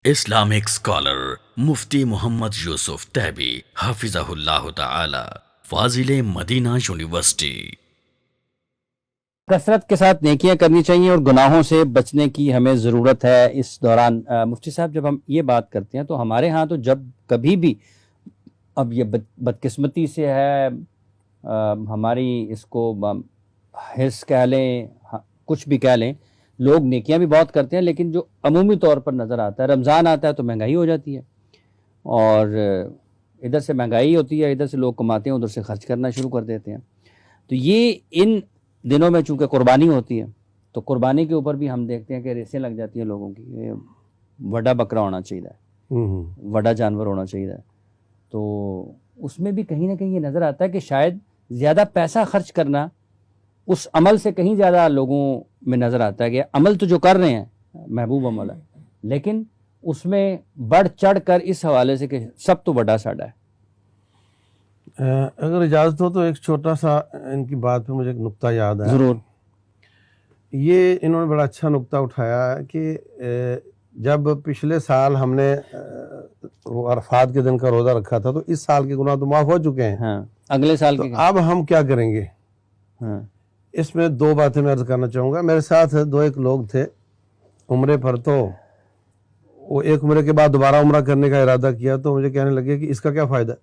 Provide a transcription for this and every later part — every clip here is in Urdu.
Islamic scholar مفتی محمد یوسف تیبی حفظہ اللہ تعالی، فاضل مدینہ یونیورسٹی۔ کثرت کے ساتھ نیکیاں کرنی چاہیے اور گناہوں سے بچنے کی ہمیں ضرورت ہے اس دوران۔ مفتی صاحب، جب ہم یہ بات کرتے ہیں تو ہمارے ہاں تو جب کبھی بھی، اب یہ بدقسمتی سے ہے، ہماری اس کو حرص کہہ لیں، کچھ بھی کہہ لیں، لوگ نیکیاں بھی بہت کرتے ہیں، لیکن جو عمومی طور پر نظر آتا ہے، رمضان آتا ہے تو مہنگائی ہو جاتی ہے، اور ادھر سے مہنگائی ہوتی ہے، ادھر سے لوگ کماتے ہیں، ادھر سے خرچ کرنا شروع کر دیتے ہیں۔ تو یہ ان دنوں میں چونکہ قربانی ہوتی ہے تو قربانی کے اوپر بھی ہم دیکھتے ہیں کہ ریسیں لگ جاتی ہیں لوگوں کی، یہ بڑا بکرا ہونا چاہیے، بڑا جانور ہونا چاہیے، تو اس میں بھی کہیں نہ کہیں یہ نظر آتا ہے کہ شاید زیادہ پیسہ خرچ کرنا اس عمل سے کہیں زیادہ لوگوں میں نظر آتا ہے کہ عمل تو جو کر رہے ہیں محبوب عمل ہے، لیکن اس میں بڑھ چڑھ کر اس حوالے سے کہ سب تو بڑا ساڈا ہے۔ اگر اجازت ہو تو ایک چھوٹا سا ان کی بات پہ مجھے ایک نقطہ یاد ہے۔ ضرور۔ یہ انہوں نے بڑا اچھا نقطہ اٹھایا کہ جب پچھلے سال ہم نے وہ عرفات کے دن کا روزہ رکھا تھا تو اس سال کے گناہ تو معاف ہو چکے ہیں، ہاں، اگلے سال تو کے اب ہم کیا کریں گے؟ ہاں، اس میں دو باتیں میں عرض کرنا چاہوں گا۔ میرے ساتھ ایک لوگ تھے عمرے پر، تو وہ ایک عمرے کے بعد دوبارہ عمرہ کرنے کا ارادہ کیا تو مجھے کہنے لگے کہ اس کا کیا فائدہ؟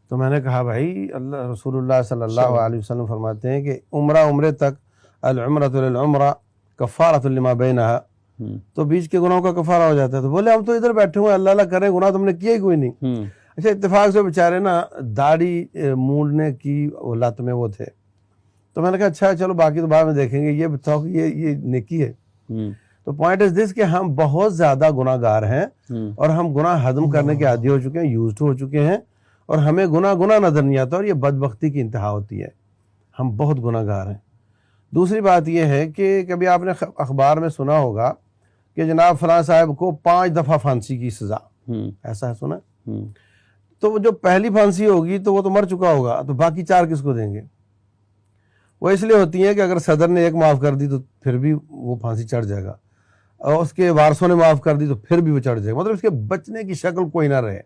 تو میں نے کہا بھائی، اللہ رسول اللہ صلی اللہ علیہ وسلم فرماتے ہیں کہ عمرے تک العمرۃ للعمرہ کفارۃ لما بینہا، تو بیچ کے گناہوں کا کفارہ ہو جاتا ہے۔ تو بولے ہم تو ادھر بیٹھے ہوئے اللہ اللہ کریں، گناہ تم نے کیا ہی کوئی نہیں۔ اچھا، اتفاق سے بیچارے نا داڑھی مونڈنے کی لت میں وہ تھے، تو میں نے کہا اچھا چلو باقی تو بعد میں دیکھیں گے، یہ بتاؤ کہ یہ نیکی ہے؟ تو پوائنٹ از دس کہ ہم بہت زیادہ گناہ گار ہیں اور ہم گناہ ہضم کرنے کے عادی ہو چکے ہیں، یوزڈ ہو چکے ہیں، اور ہمیں گناہ نظر نہیں آتا، اور یہ بدبختی کی انتہا ہوتی ہے، ہم بہت گناہ گار ہیں۔ دوسری بات یہ ہے کہ کبھی آپ نے اخبار میں سنا ہوگا کہ جناب فلاں صاحب کو 5 دفعہ پھانسی کی سزا، ایسا ہے سنا؟ تو جو پہلی پھانسی ہوگی تو وہ تو مر چکا ہوگا، تو باقی 4 کس کو دیں گے؟ وہ اس لیے ہوتی ہیں کہ اگر صدر نے ایک معاف کر دی تو پھر بھی وہ پھانسی چڑھ جائے گا، اور اس کے وارثوں نے معاف کر دی تو پھر بھی وہ چڑھ جائے گا، مطلب اس کے بچنے کی شکل کوئی نہ رہے،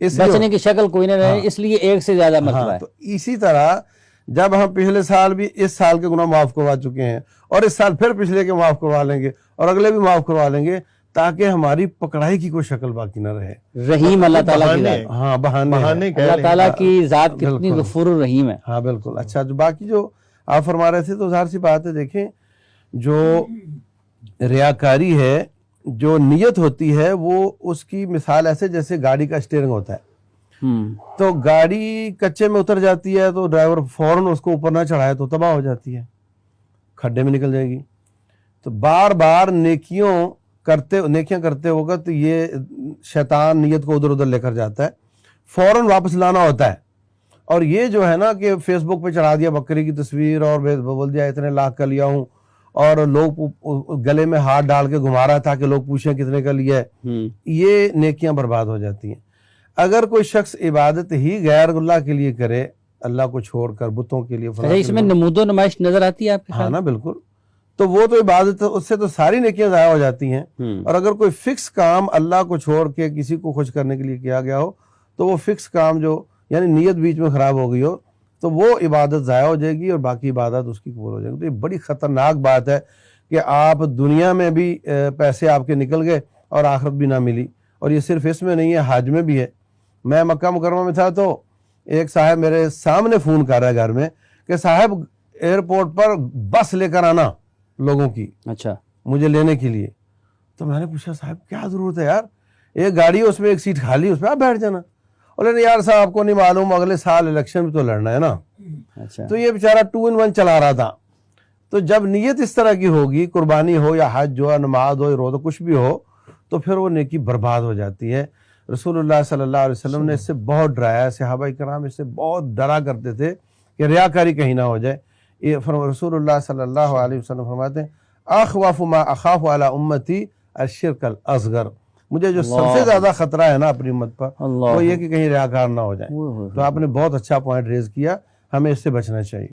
بچنے کی شکل کوئی نہ رہے، اس لیے ایک سے زیادہ مرتبہ ہے۔ تو اسی طرح جب ہم پچھلے سال بھی اس سال کے گناہ معاف کروا چکے ہیں، اور اس سال پھر پچھلے کے معاف کروا لیں گے، اور اغلے بھی معاف کروا لیں گے، تاکہ ہماری پکڑائی کی کوئی شکل باقی نہ رہے۔ رحیم اللہ تعالیٰ کی ذات، ہاں، بہانے اللہ تعالیٰ کی ذات کتنی غفور الرحیم ہے۔ ہاں بالکل۔ اچھا، جو باقی جو آپ فرما رہے تھے تو ظاہر سی بات ہے، دیکھیں جو ریاکاری ہے، جو نیت ہوتی ہے، وہ اس کی مثال ایسے جیسے گاڑی کا اسٹیئرنگ ہوتا ہے، تو گاڑی کچے میں اتر جاتی ہے تو ڈرائیور فوراً اس کو اوپر نہ چڑھائے تو تباہ ہو جاتی ہے، کھڈے میں نکل جائے گی۔ تو بار بار نیکیاں کرتے وقت یہ شیطان نیت کو ادھر ادھر لے کر جاتا ہے، فوراً واپس لانا ہوتا ہے۔ اور یہ جو ہے نا کہ فیس بک پہ چڑھا دیا بکری کی تصویر اور بول دیا اتنے لاکھ کا لیا ہوں، اور لوگ گلے میں ہاتھ ڈال کے گھما رہا تھا کہ لوگ پوچھیں کتنے کا لیا ہے، یہ نیکیاں برباد ہو جاتی ہیں۔ اگر کوئی شخص عبادت ہی غیر اللہ کے لیے کرے، اللہ کو چھوڑ کر بتوں کے لیے، اس میں نمود و نمائش نظر آتی ہے آپ کے؟ ہاں نا، بالکل۔ تو وہ تو عبادت، اس سے تو ساری نیکیاں ضائع ہو جاتی ہیں۔ اور اگر کوئی فکس کام اللہ کو چھوڑ کے کسی کو خوش کرنے کے لیے کیا گیا ہو تو وہ فکس کام جو یعنی نیت بیچ میں خراب ہو گئی ہو تو وہ عبادت ضائع ہو جائے گی اور باقی عبادت اس کی قبول ہو جائے گی۔ تو یہ بڑی خطرناک بات ہے کہ آپ دنیا میں بھی پیسے آپ کے نکل گئے اور آخرت بھی نہ ملی، اور یہ صرف اس میں نہیں ہے، حج میں بھی ہے۔ میں مکہ مکرمہ میں تھا تو ایک صاحب میرے سامنے فون کر رہا ہے گھر میں کہ صاحب ایئرپورٹ پر بس لے کر آنا لوگوں کی، اچھا، مجھے لینے کے لیے۔ تو میں نے پوچھا صاحب کیا ضرورت ہے یار، ایک گاڑی ہے، اس میں ایک سیٹ خالی، اس پہ آپ بیٹھ جانا۔ اور نہیں یار صاحب، آپ کو نہیں معلوم اگلے سال الیکشن بھی تو لڑنا ہے نا۔ اچھا، تو یہ بیچارہ 2 in 1 چلا رہا تھا۔ تو جب نیت اس طرح کی ہوگی، قربانی ہو یا حج ہو یا نماز ہو یا روزہ کچھ بھی ہو، تو پھر وہ نیکی برباد ہو جاتی ہے۔ رسول اللہ صلی اللہ علیہ وسلم نے اس سے بہت ڈرایا، صحابہ کرام اس سے بہت ڈرا کرتے تھے کہ ریاکاری کہیں نہ ہو جائے۔ یہ رسول اللہ صلی اللہ علیہ وسلم فرماتے ہیں اخوف ما اخاف علی امتی الشرک الاصغر، مجھے جو سب سے زیادہ خطرہ ہے نا اپنی امت پر وہ یہ کہ کہیں ریاکار نہ ہو جائیں۔ تو آپ نے بہت اچھا پوائنٹ ریز کیا، ہمیں اس سے بچنا چاہیے۔